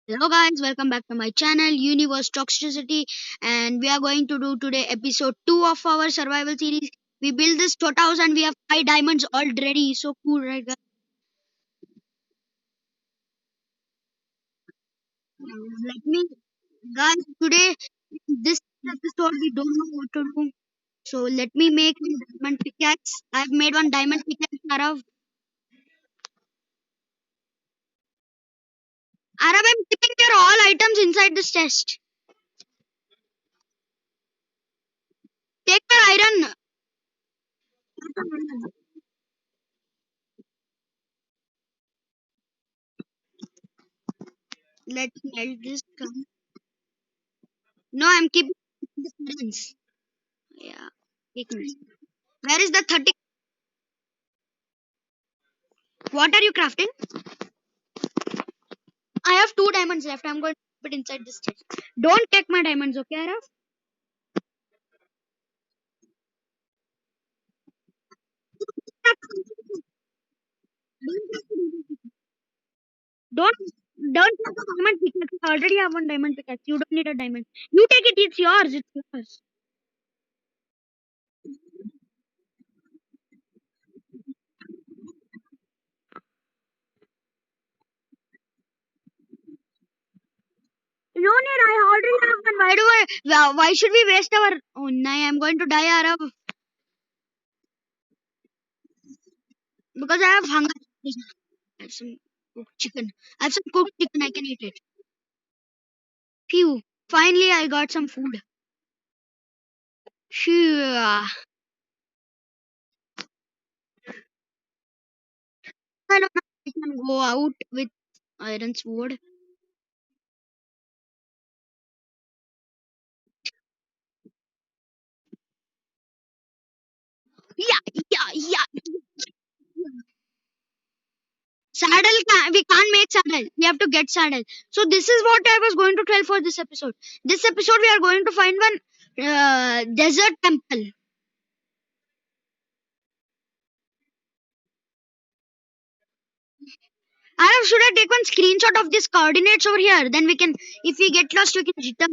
Hello guys, welcome back to my channel Universe Toxicity, and we are going to do today episode 2 of our survival series. We built this tot house and we have 5 diamonds already. So cool, right guys? Let me guys today this episode we don't know what to do. So let me make one diamond pickaxe. I've made one diamond pickaxe, Arav. Arav, I'm keeping your all items inside this chest. Take your iron. Let's melt this. No, I'm keeping the irons. Yeah. एक minute. Where is the 30? What are you crafting? I have 2 diamonds left. I'm going to put it inside this chest. Don't take my diamonds, okay, Arav? Don't don't take the diamond pickaxe. I already have one diamond pickaxe. You don't need a diamond. You take it. It's yours. It's yours. You need. I already have one. Why do I? Why should we waste our? Oh no! I'm going to die, Arav, because I have hunger. I have some cooked chicken. I have some cooked chicken. I can eat it. Phew! Finally, I got some food. Phew! I don't know if I can go out with iron sword. Yeah, yeah, yeah. Saddle we can't make saddle. We have to get saddle. So this is what I was going to tell for this episode. This episode we are going to find one desert temple. Arav, should I take one screenshot of these coordinates over here? Then we can, if we get lost, we can return.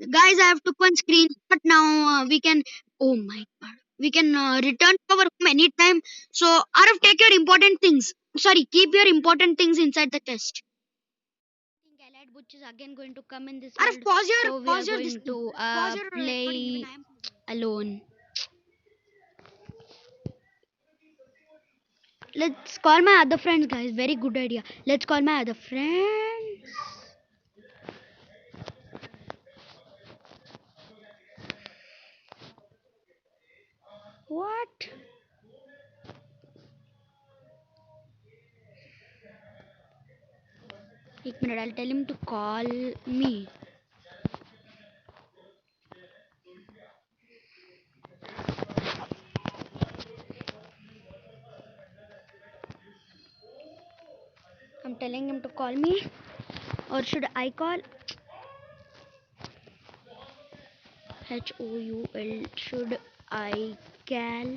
Guys, I have took one screenshot now. We can. Oh my god. We can return to our home anytime. So Arav, take your important things. Sorry, keep your important things inside the chest. Think Allied Butch is again going to come in this Arif, world. So we are going to play even alone. Let's call my other friends, guys. Very good idea. Let's call my other friends. What? एक minute. I'll tell him to call me. I'm telling him to call me. Or should I call? HOUL. Should I call?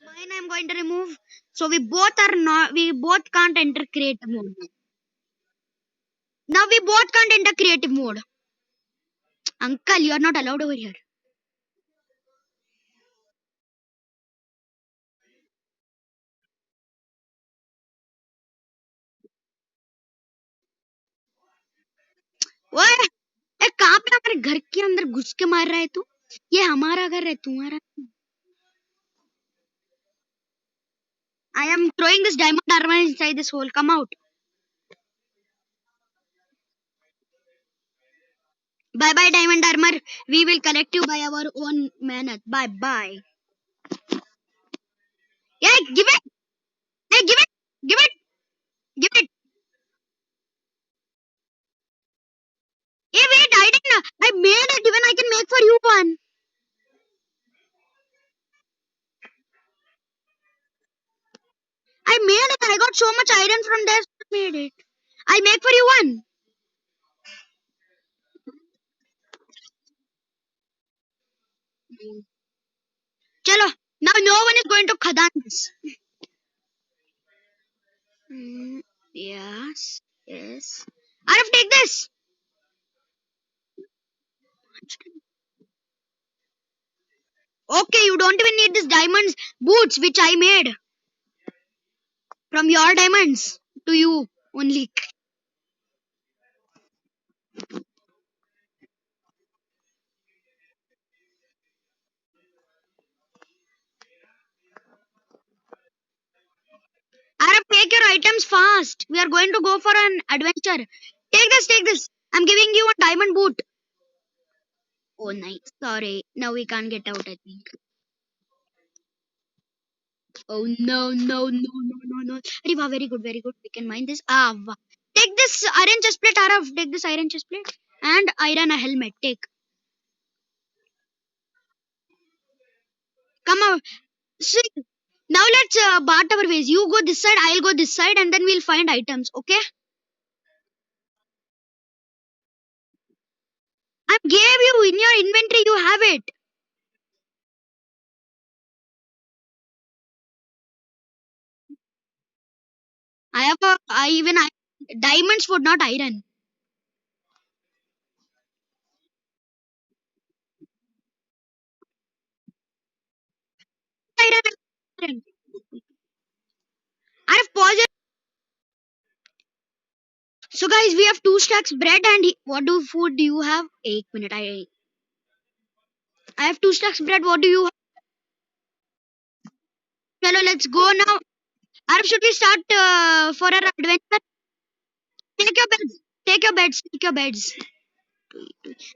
Mine I'm going to remove. So we both are not. We both can't enter creative mode. Now we both can't enter creative mode. Uncle, you are not allowed over here. ओए ए कहाँ पे हमारे घर के अंदर घुस के मार रहा है तू? ये हमारा घर है तुम्हारा. I am throwing this diamond armor inside this hole. Come out. Bye bye diamond armor. We will collect you by our own mehnat. Bye bye. Yeah, give it. Hey, give it. Give it. Give it. Hey, wait. I didn't. I made it. Even I can make for you one. I made it. I got so much iron from there. So I made it. I make for you one. Khadans. Mm, yes, yes. Arif, take this. Okay, you don't even need this diamonds boots which I made from your diamonds to you only. Arif, take your items fast. We are going to go for an adventure. Take this, take this. I'm giving you a diamond boot. Oh, nice. Sorry. Now we can't get out, I think. Oh, no, no, no, no, no, no. Riva, very good, very good. We can mine this. Ah, take this iron chest plate, Arif. Take this iron chest plate. And iron a helmet. Take. Come on. See, now let's part our ways. You go this side, I'll go this side, and then we'll find items. Okay? I gave you in your inventory. You have it. I have a. I even diamonds would not iron. Iron. Iron. I have paused. So guys, we have two stacks bread and what do food do you have? 1 minute. I have two stacks bread. What do you? Chalo, let's go now. Arab, should we start for our adventure? Take your beds. Take your beds. Take your beds.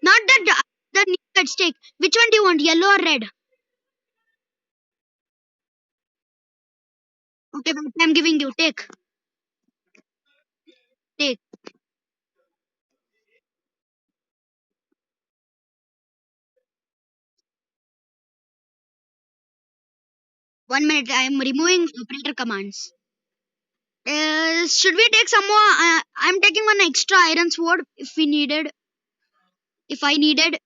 Not the new beds. Take. Which one do you want? Yellow or red? Okay, wait, I'm giving you. Take. Take. 1 minute. I am removing operator commands. Should we take some more? I'm taking one extra iron sword if we needed. If I needed.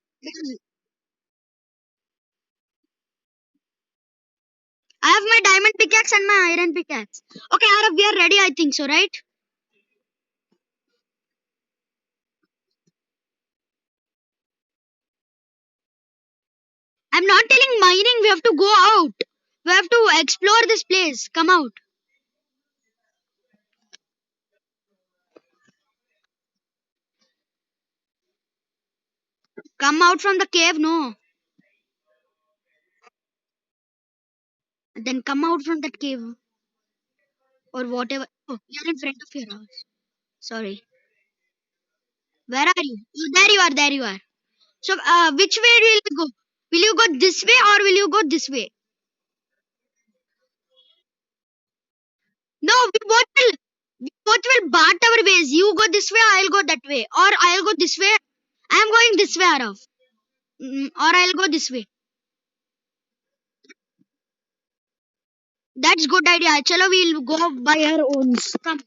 I have my diamond pickaxe and my iron pickaxe. Okay, Arab, we are ready. I think so, right? I'm not telling mining. We have to go out. We have to explore this place. Come out. Come out from the cave. No. Then come out from that cave or whatever. Oh, you're in front of your house. Sorry. Where are you? Oh, there you are. There you are. So, which way will you go? Will you go this way or will you go this way? No, we both will part our ways. You go this way, I'll go that way, or I'll go this way. I'm going this way, Arav. Or I'll go this way. That's good idea. Chalo, we'll go by our own. Come.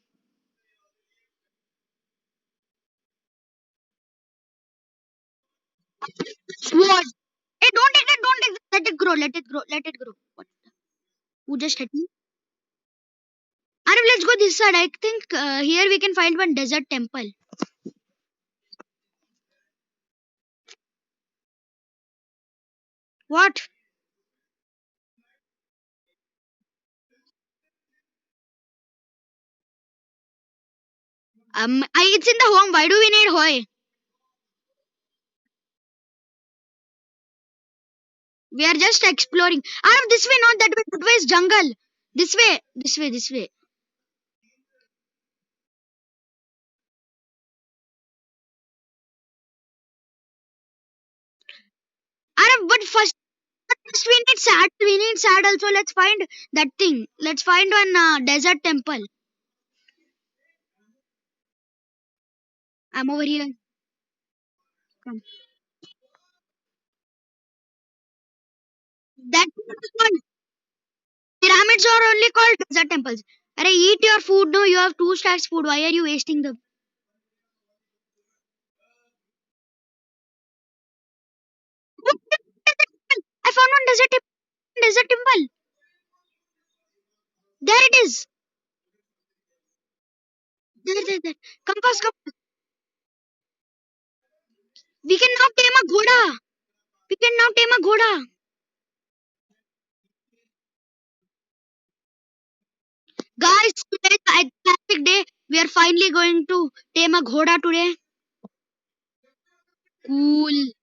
Sword. Hey, don't take it. Don't take it. Let it grow. Let it grow. Let it grow. What? Who just hit me? Arav, let's go this side. I think here we can find one desert temple. What? It's in the home. Why do we need Hoy? We are just exploring. Arav, this way, not that way. That way is jungle. This way. This way. This way. Arav, but first we need saddle. We need saddle. So let's find that thing. Let's find one desert temple. I'm over here. Come. That pyramids are only called desert temples. Arey, eat your food. No, you have two stacks food. Why are you wasting them? I found one desert temple. There it is. There. Come fast, come. We can now tame a ghoda. We can now tame a ghoda. Guys, today is a fantastic day. We are finally going to tame a ghoda today. Cool.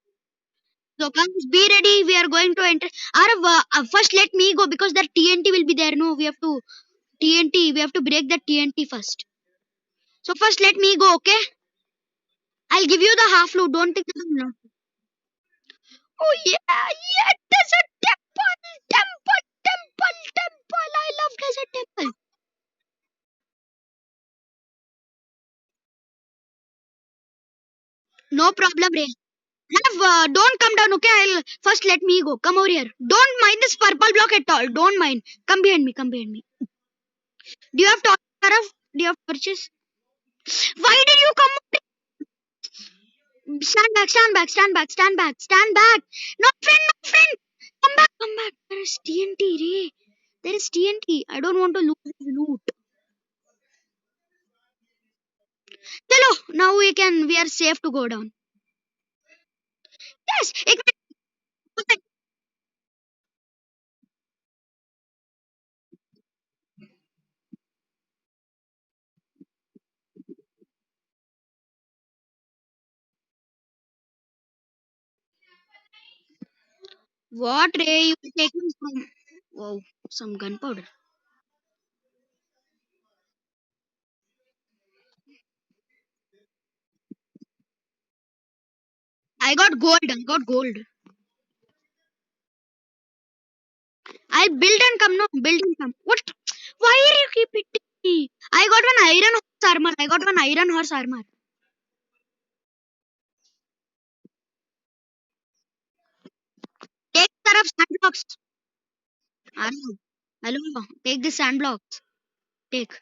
So guys, be ready. We are going to enter. Arav, first let me go because that TNT will be there. No, we have to TNT. We have to break that TNT first. So first let me go. Okay. I'll give you the half loot. Don't think that I'm not. Oh yeah, yeah. Desert temple. I love desert temple. No problem, Ray. Rav, don't come down, okay? I'll first let me go. Come over here. Don't mind this purple block at all. Don't mind. Come behind me. Come behind me. Do you have torches, Rav? Do you have torches? Why did you come? Stand back. Stand back. Stand back. Stand back. Stand back. No friend. No friend. Come back. Come back. There is TNT, Ray. There is TNT. I don't want to lose this loot. Chalo. Now we can. We are safe to go down. Yes. What, Ray? You taking from? Wow. Some gunpowder. I got gold. I got gold. I build and come no, build and come. What? Why are you keep hitting me? I got one iron horse armor. I got one iron horse armor. Take care of sand blocks. Hello. Hello. Take the sand blocks. Take.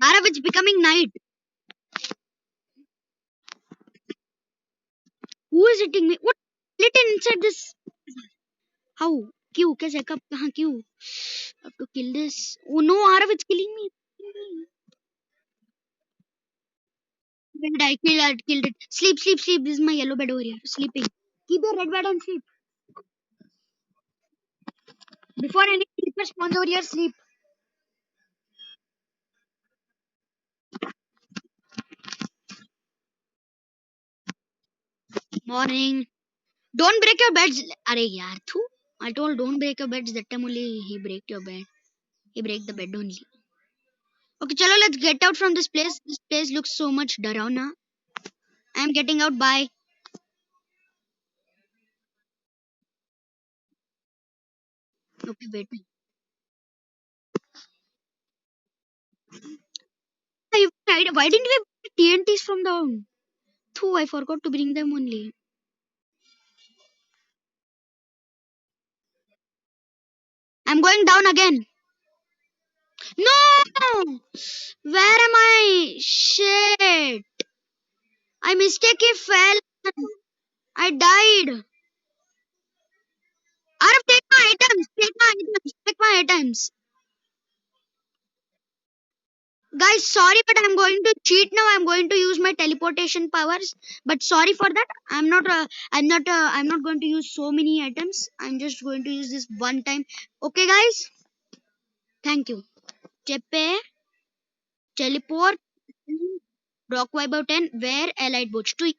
Arav, it's becoming night. Who is hitting me? What? Lit inside this. How? क्यों कैसे कब कहाँ क्यों? Have to kill this. Oh no, Arav, it's killing me. Bed, I killed it. Sleep. This is my yellow bed over here. Sleeping. Keep your red bed and sleep. Before any creeper spawns over here, sleep. Morning. Don't break your beds. अरे यार थू. I told don't break your beds. That time only he break your bed. He break the bed only. Okay, chalo, let's get out from this place. This place looks so much Darauna. I am getting out. Bye. Okay, wait. Why didn't we bring TNTs from down? Thoo, I forgot to bring them only. I'm going down again. No! Where am I? Shit. I mistakenly fell. I died. Arif, take my items. Take my items. Take my items. Guys, sorry, but I'm going to cheat now. I'm going to use my teleportation powers. But sorry for that. I'm not going to use so many items. I'm just going to use this one time. Okay, guys. Thank you. Chepe, teleport, rock vibe 10, where allied boats. I'm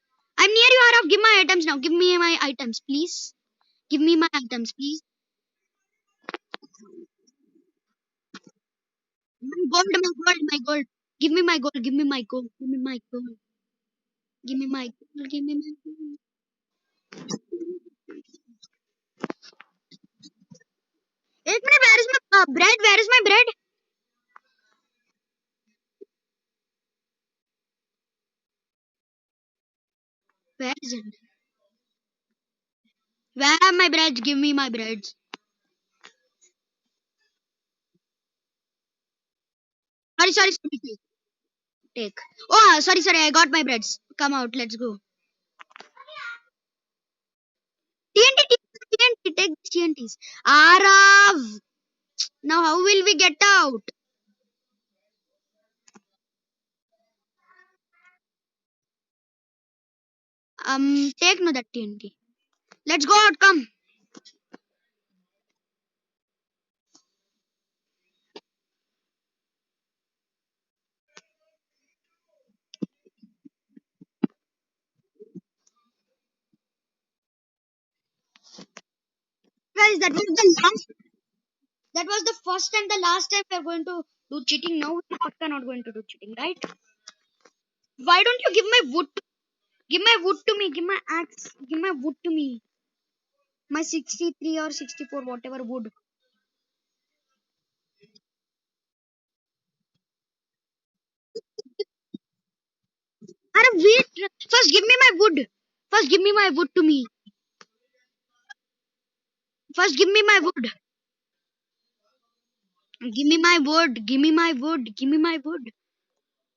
near you, Arav. Give my items now. Give me my items, please. Give me my items, please. My gold. Give me my gold. Give me my gold. Give me my gold. Give me my gold. Give me my gold. एक minute, where is my bread? Where is my bread? Where is it? Where are my breads? Give me my breads. Sorry. Take. Oh, sorry. I got my breads. Come out. Let's go. TNT. Take these TNTs. Arav. Now how will we get out? Take no that TNT. Let's go out. Come, guys. That was the first and the last time we are going to do cheating. Now we are not going to do cheating, right? Why don't you give my wood? Give my wood to me. Give my axe. Give my wood to me. My 63 or 64, whatever wood. Are wait. First, give me my wood. First, give me my wood to me. First, give me my wood. Give me my wood. Give me my wood. Give me my wood.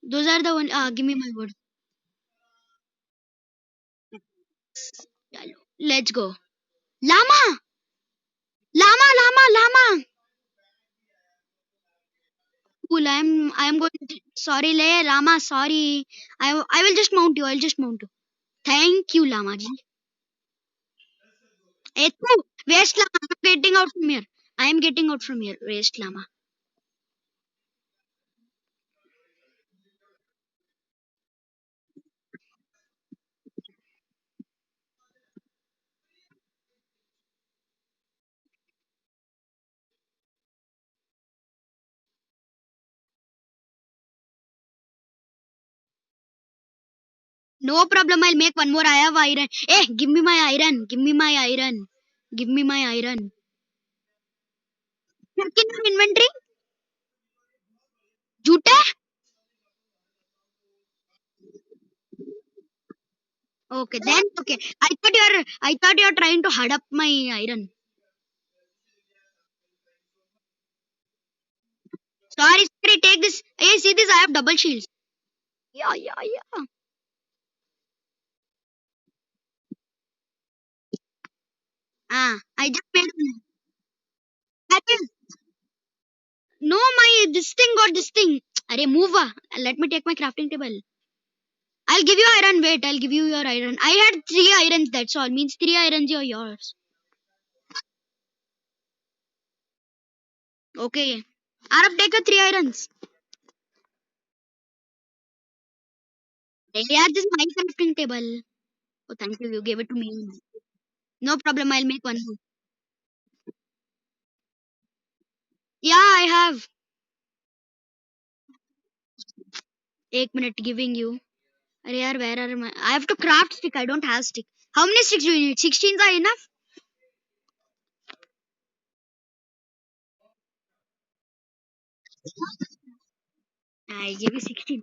Those are the one. Give me my wood. Chalo. Let's go. Llama. Llama. Cool. I'm going. Sorry, le Llama. Sorry. I will just mount you. I'll just mount you. Thank you, Llama ji. Etu, waste Llama. I'm getting out from here. I am getting out from here. Waste Llama. No problem. I'll make one more. I have iron. Eh, give me my iron. Give me my iron. Give me my iron. Check in your inventory. Jute? Okay, then okay. I thought you're trying to hard up my iron. Sorry, take this. Hey, see this? I have double shields. Yeah. I just made one. That is no my this thing got this thing. Arey move. Let me take my crafting table. I'll give you iron. Wait, I'll give you your iron. I had three irons. That's all. Means three irons are yours. Okay. Arab, take your three irons. Yeah, this is my crafting table. Oh, thank you. You gave it to me. No problem. I'll make one more. Yeah, I have. 1 minute giving you. Arey yaar, where are my? I have to craft stick. I don't have stick. How many sticks do you need? 16 are enough. I give you 16.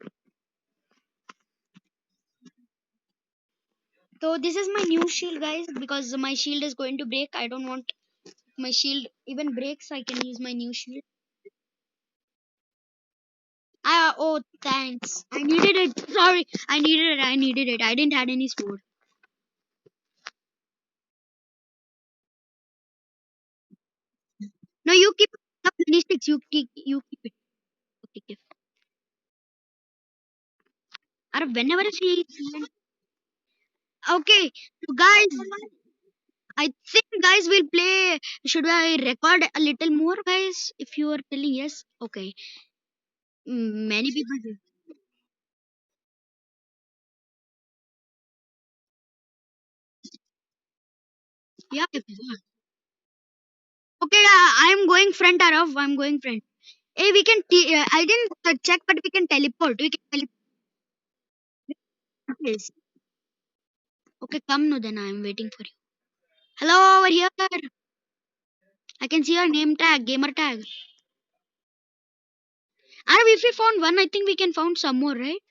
So this is my new shield, guys. Because my shield is going to break. I don't want my shield even breaks. I can use my new shield. Oh, thanks. I needed it. Sorry, I needed it. I didn't have any sword. No, you keep up many sticks. You keep it. Okay, keep. Or whenever she. Okay, so guys, I think guys will play. Should I record a little more, guys? If you are telling yes, okay. Many people do. Yeah. Okay, I'm going front, Arav. I'm going front. Hey, we can. I didn't check, but we can teleport. We can teleport. Okay, come no. Then I'm waiting for you. Hello, over here. I can see your name tag, gamer tag. Arav, if we found one, I think we can found some more, right?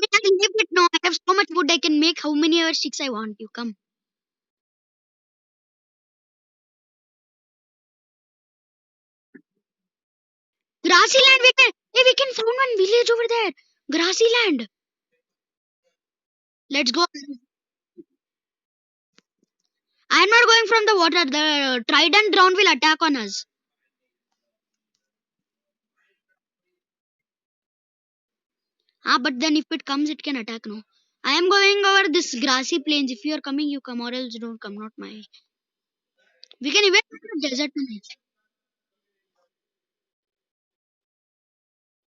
I can leave it now. I have so much wood. I can make how many ever sticks I want. You come. Grassy land. We can found one village over there. Grassy land. Let's go. I'm not going from the water. The trident drown will attack on us. Ah, but then if it comes, it can attack. No. I am going over this grassy plains. If you are coming, you come, or else don't come. Not my. We can even go to desert village.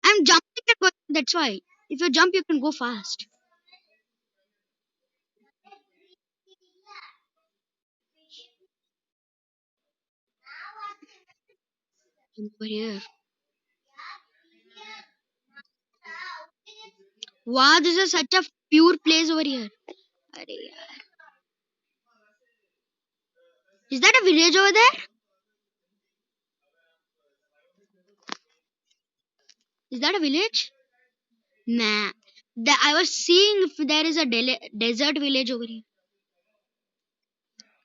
I'm jumping and going. That's why. If you jump, you can go fast. Over here. Wow, this is such a pure place over here. Arey yaar. Is that a village over there? Is that a village? Nah. I was seeing if there is a desert village over here.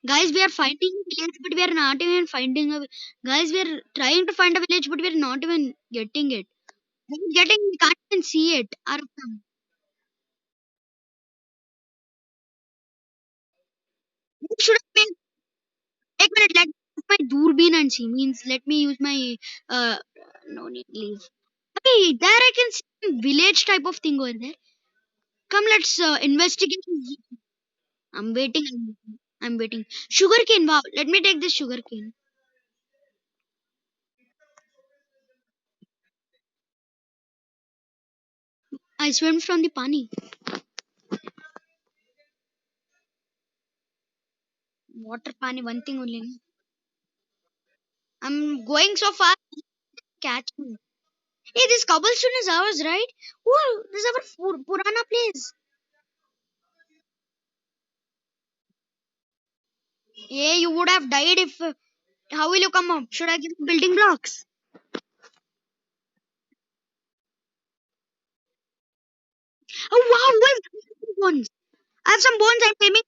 Guys, we are finding a village, but we are not even finding a. Guys, we are trying to find a village, but we are not even getting it. We're getting, we can't even see it. Should I take a minute? Let me use my doorbin and see. Means let me use my. No need leave. Hey, there I can see village type of thing over there. Come, let's investigate. I'm waiting. I'm waiting. Sugarcane. Wow. Let me take this sugarcane. I swim from the pani. Water pani. One thing only. I'm going so far. Catch me. Hey, this cobblestone is ours, right? Oh, this is our Purana place. Yeah, you would have died if. How will you come up? Should I give you building blocks? Oh wow, wolf bones. I have some bones. I'm taming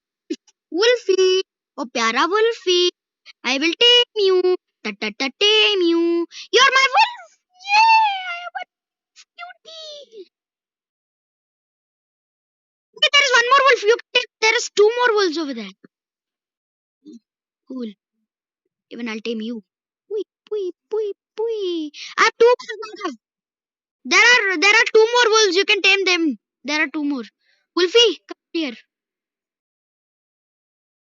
Wolfie. Oh, pyara Wolfie. I will tame you. Ta ta ta tame you. You're my wolf. Yay! I am a cutie. Hey, there is one more wolf. You can take. There is two more wolves over there. Cool. Even I'll tame you. Pui, pui, pui, pui. I have two more. There are two more wolves. You can tame them. There are two more. Wolfie, come here.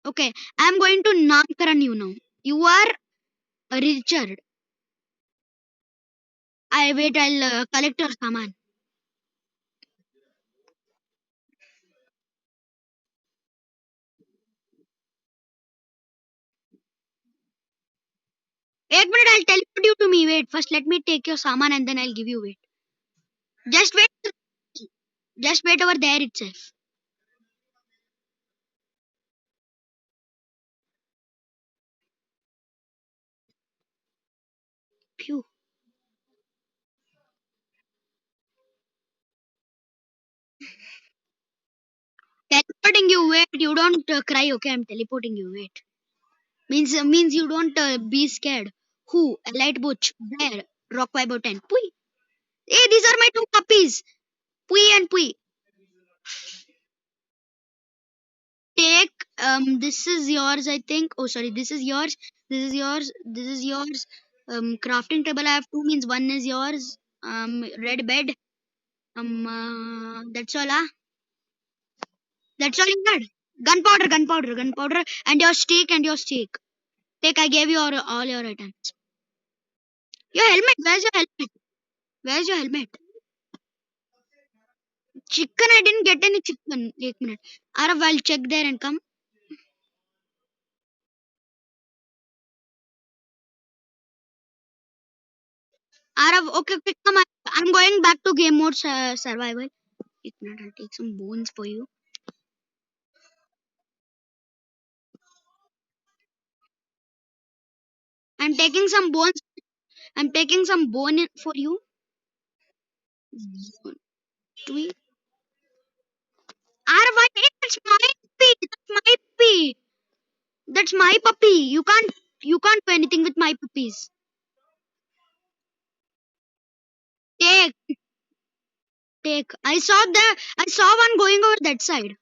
Okay, I'm going to Namkaran you now. You are Richard. I wait. I'll collect your saman. Wait a minute. I'll teleport you to me. Wait. First, let me take your saman and then I'll give you. Wait. Just wait. Just wait over there itself. Phew. Teleporting you. Wait. You don't cry. Okay, I'm teleporting you. Wait. Means you don't be scared. Who? A light butch. There. Rock Vibe 10. Pui. Hey, these are my two puppies. Pui and Pui. Take this is yours, I think. Oh sorry, this is yours. This is yours. This is yours. Crafting table I have two, means one is yours. Red bed. That's all. That's all you had. Gunpowder, and your steak and your steak. Take, I gave you all your items. Your helmet. Where's your helmet? Where's your helmet? Chicken. I didn't get any chicken. 1 minute. Arav, I'll check there and come. Arav, okay, okay, come. I'm going back to game mode survival. 1 minute. I'll take some bones for you. I'm taking some bones. I'm taking some for you. Tweet. Arvai, that's my puppy. That's my puppy. That's my puppy. You can't do anything with my puppies. take, take. I saw one going over that side.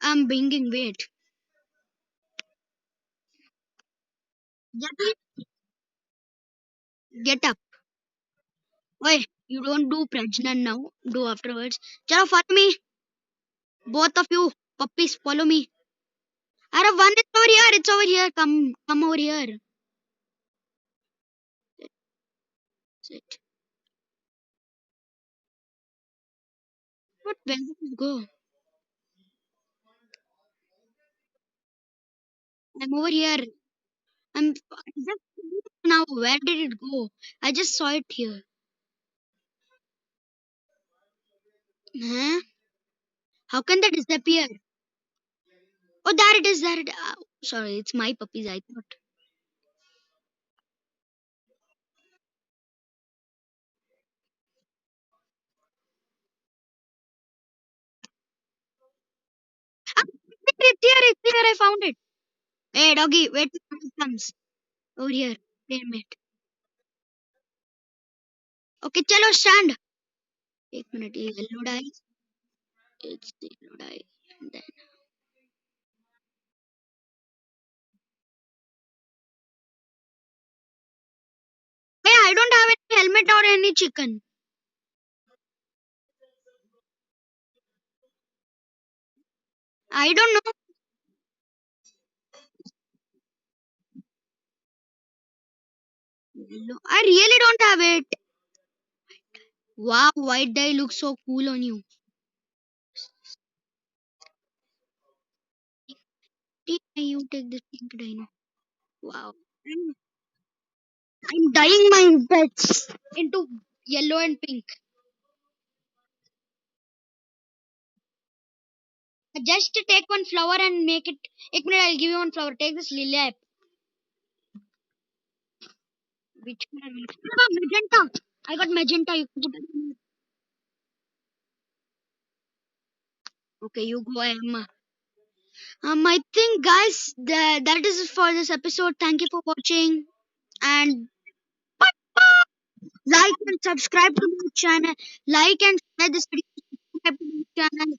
I'm binging. Wait. Get, get up. Wait. You don't do Prajnan now. Do afterwards. Chalo, follow me. Both of you puppies, follow me. Arab, one is over here. It's over here. Come over here. Sit. What? Where did it go? I'm over here. I'm just now. Where did it go? I just saw it here. Huh? How can that disappear? Oh, there it is. There it. Sorry, it's my puppies. I thought. Ah, it's here. It's here. I found it. Hey, doggy, wait till it comes over here. Damn it. Okay, chalo, stand. एक minute. ये yellow dye. It's yellow dye. And then, hey, I don't have any helmet or any chicken. I don't know. Yellow. I really don't have it. Wow, white dye looks so cool on you. You take this pink dye now. Wow. I'm, I'm dyeing my pets into yellow and pink. Just take one flower and make it. Ek minute, I'll give you one flower. Take this lily app. Which color? Magenta. I got magenta. You can put it. Okay, you go. I think, guys, that is it for this episode. Thank you for watching. And like and subscribe to my channel. Like and share this video. Subscribe to my channel.